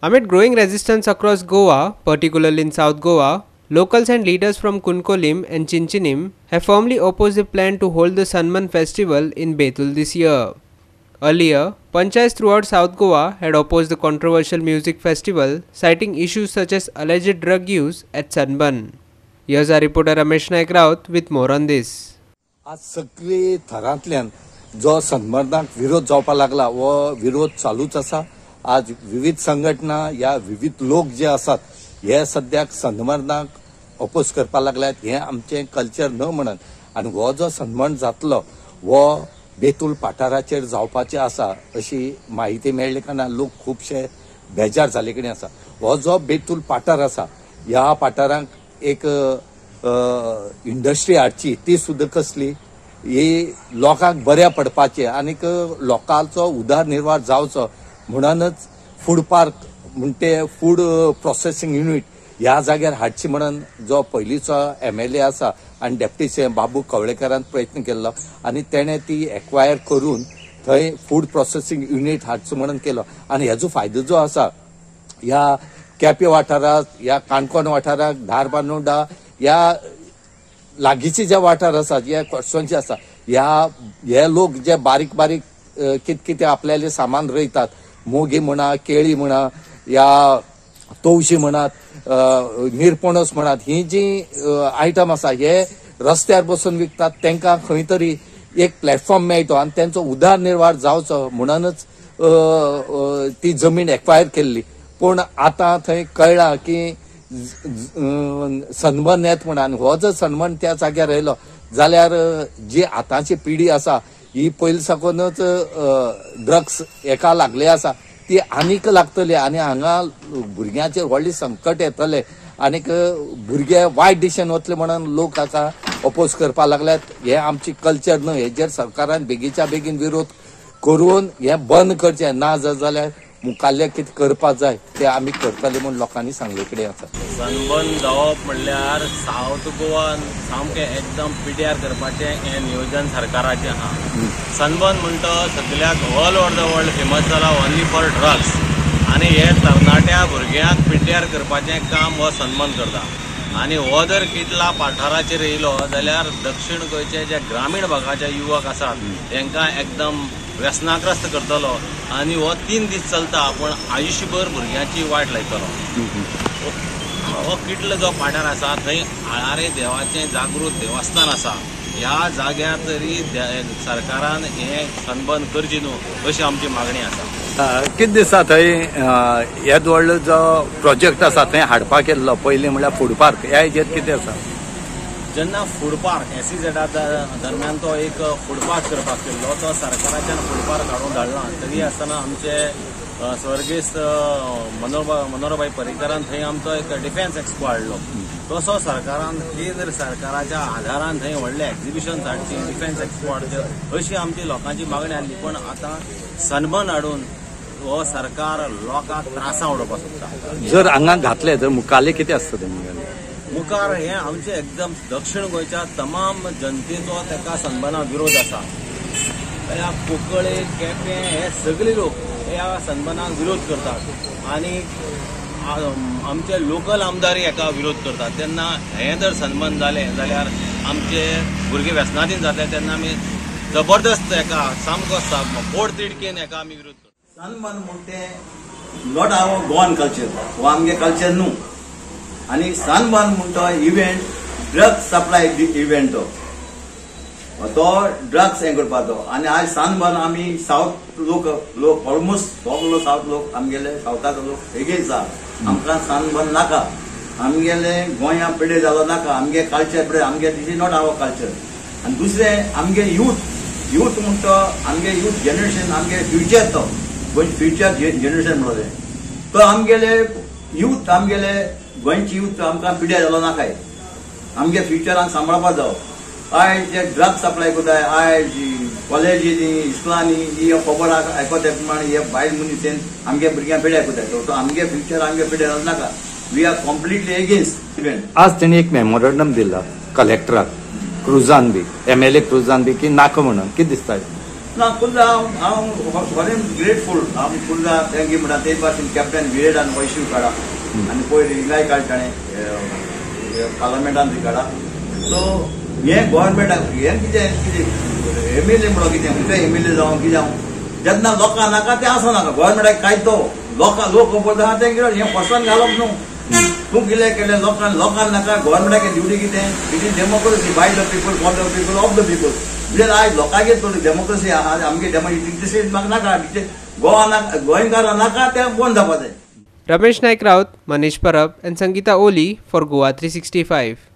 Amid growing resistance across Goa, particularly in South Goa, locals and leaders from Kunkolim and Chinchinim have firmly opposed the plan to hold the Sanman festival in Betul this year. Earlier, panchayats throughout South Goa had opposed the controversial music festival, citing issues such as alleged drug use at Sanban. Here's our reporter Ramesh Naik Raut with more on this. आज सगळे थरांतल्यान जो सन्मानाक विरोध जावपाक लागला वो विरोध चालूच आसा. आज विविध संघटना या विविध लोक जे आसात हे सद्याक सन्मानाक अपोज करपाक लागल्यात. हे आमचे कल्चर न म्हणन आनी हो जो सन्मान जातलो वो बेतूल पाठाराचेर जावपाचे आसा अशी माहिती मेळ्ळे कारणान लोक खूबशे बेजार जाले कडेन आसा. हो जो बेतूल पाठार आसा ह्या पाठारांक एक इंडस्ट्री हाडची ती सुद्धा कसली ही लोकांक बऱ्या पडपाचे आनीक लोकांचो उदरनिर्वाह जावचो म्हणूनच फूड पार्क म्हणते फूड प्रोसेसिंग युनिट ह्या जाग्यार हाडची म्हणून जो पयलींचो MLA आसा आनी डेप्युटी CM बाबू कवळेकरान प्रयत्न केल्लो आनी तेणे ती एक्वायर करून थंय फूड प्रोसेसिंग युनिट हाडचो म्हणून केलो. आनी हेजो फायदो जो आसा ह्या केपें वाठारांत ह्या काणकोण वाठारांत धारबांदोडा ह्या लागींचे जे वाठार आसात जे कॉन्स्टिट्युएन्सी आसा हे लोक जे बारीक बारीक कितें आपल्याले सामान रोयतात मोगी म्हणा केळी म्हणा या तवशी म्हणत निरपणस म्हणत ही जी आयटम आसा हे रस्त्यार बसून विकतात. तांकां खंय तरी एक प्लॅटफॉर्म मेळटो आनी तांचो उदरनिर्वाह जावचो म्हणूनच ती जमीन एक्वायर केल्ली. पूण आतां थंय कळ्ळां की सन्मान येत म्हणून हो जर सन्मान त्या जाग्यार आयलो जाल्यार जी आतांची पिढी आसा ही पयलीं साकूनच ड्रग्स एका लागले आसा ती आनीक लागतली आनी हांगा भुरग्यांचेर व्हडली संकट येतले आनीक भुरगे वायट दिशेन वतले म्हणून लोक आतां अपोज करपाक लागल्यात. हे आमची कल्चर न्हय हेजेर सरकारान बेगीच्या बेगीन विरोध करून हे बंद करचें ना जाल्यार मुखाल्ले कितें करपाक जाय ते आमी करतले म्हूण लोकांनी सांगले कडेन आसा. सनबर्न जावप म्हणल्यार सावथ गोवान सामकें एकदम पिड्यार करपाचें हें नियोजन सरकाराचें आहा. सनबर्न म्हणटा सगळ्याक all over the world famous जाला ओन्ली फॉर ड्रग्स आनी हे तरणाट्या भुरग्यांक पिड्यार करपाचें काम हो सनबर्न करता. आनी हो जर कितला पाठाराचेर येयलो जाल्यार दक्षिण गोंयचे जे ग्रामीण भागाचे युवक आसात तांकां एकदम व्यसनाग्रस्त करतलो आनी हो 3 दीस चलता पूण आयुश्यभर भुरग्यांची वाट लायतलो. हो कितलो जो पाठार आसा थंय आळारे देवाचें जागृत देवस्थान आसा ह्या जाग्यार तरी सरकारान हें सनबर्न करची न्हू अशी आमची मागणी आसा. कितें दिसता थंय येद व्हडलो जो प्रोजेक्ट आसा थंय हाडपाक केल्लो पयलीं म्हणल्यार फूड पार्क ह्या हेजेर कितें आसा. जेन्ना फूड पार्क SEZ दरम्यान तो एक फूड पार्क करपाक केल्लो तो सरकाराच्यान फूड पार्क हाडून धाडला. तरी आसतना आमचे स्वर्गीस्त मनोहरभाई पर्रीकरान थंय आमचो एक डिफेन्स एक्सपो हाडलो. तसो सरकारान केंद्र सरकाराच्या आधारान थंय व्हडलें एक्झिबिशन हाडची डिफेन्स एक्सपो हाडचे अशी आमची लोकांची मागणी आसली. पूण आतां सन्मान हाडून हो सरकार लोकांक त्रासां उडोवपाक सोदता. जर हांगा घातले तर मुखाल्ले कितें आसता तें मुखार हे आमचे एकदम दक्षिण गोंयच्या तमाम जनतेचो तेका सन्मानाक विरोध आसा. ह्या कोंकळे केपें हे सगळे लोक ह्या सन्मानाक विरोध करतात आनी आमचे लोकल आमदार हेका विरोध करतात. तेन्ना हें जर सन्मान जालें जाल्यार आमचे भुरगे व्यसनाधीन जातले तेन्ना आमी जबरदस्त हेका सामको बोड तिडकीन हेका आमी विरोध करतात. सन्मान म्हणटे नॉट आवर गोवन कल्चर हो आमगे कल्चर न्हू आनी सनबर्न म्हणतो इव्हेंट ड्रग्स सप्लाय इव्हेंट तो ड्रग्स हें करपाचो. आनी आज सनबर्न आमी सावथ लोक ऑलमोस्ट सगळो सावथ लोक आमगेले सावथाचो लोक एगेन्स्ट आसा. आमकां सनबर्न नाका आमगेले गोंया पिड्यार जालो नाका आमगे कल्चर पिड्यार आमगे दिस इज नॉट आवर कल्चर. आनी दुसरें आमगे यूथ म्हणतो आमगे यूथ जनरेशन आमगे फ्युचर तो गोंयचे फ्युचर जनरेशन म्हणलें तो आमगेले यूथ आमगेले गोंयची यूथ आमकां पिड्यार जालो नाकाय. आमगे फ्युचरान सांबाळपाक जावो. आयज जे ड्रग्स सप्लाय कोताय आयज कॉलेजींनी इस्कुलांनी ही खबर आयकता प्रमाणे हे भायर मनीस आमगे भुरग्यांक पिड्यार कोताय. सो आमगे फ्युचर आमगे पिड्यार जालो नाका. We are completely against event. आज तेणी एक मेमोरंडम दिला कलेक्टराक क्रुजान बी MLA क्रुजान बी की नाका म्हणून कितें दिसता. ना फुल्ल हांव व्हरी ग्रेटफूल हांव फुल्ल थँक्यू म्हणटा ते भाशेन कॅप्टन विरेड आनी वैशिव काडा आनी पयर हिंगाय काडटा पार्लमेंटान बी काडा सो हे गोव्हर्मेंटाक हे कितें एमएलए म्हणून कितें एमएलए जावं कितें जावं जेन्ना लोकां नाका तें आसनाका गोव्हर्मेंटाक कांयच तो लोक पळयता आहा तें कितें हें फर्स्टान घालप न्हू तूं कितें केलें लोकांक नाका गोव्हर्मेंटाक ड्युटी कितें it is democracy by the people for the people of the people म्हणजे आयज लोकांगेर थोडी डेमोक्रेसी आहा आमगे डेमोक्रेसी म्हाका नाका गोंयकारांक नाका तें बंद जावपा जाय. रमेश नायक Raut, Manish Parab and Sangeeta Oli for Goa 365.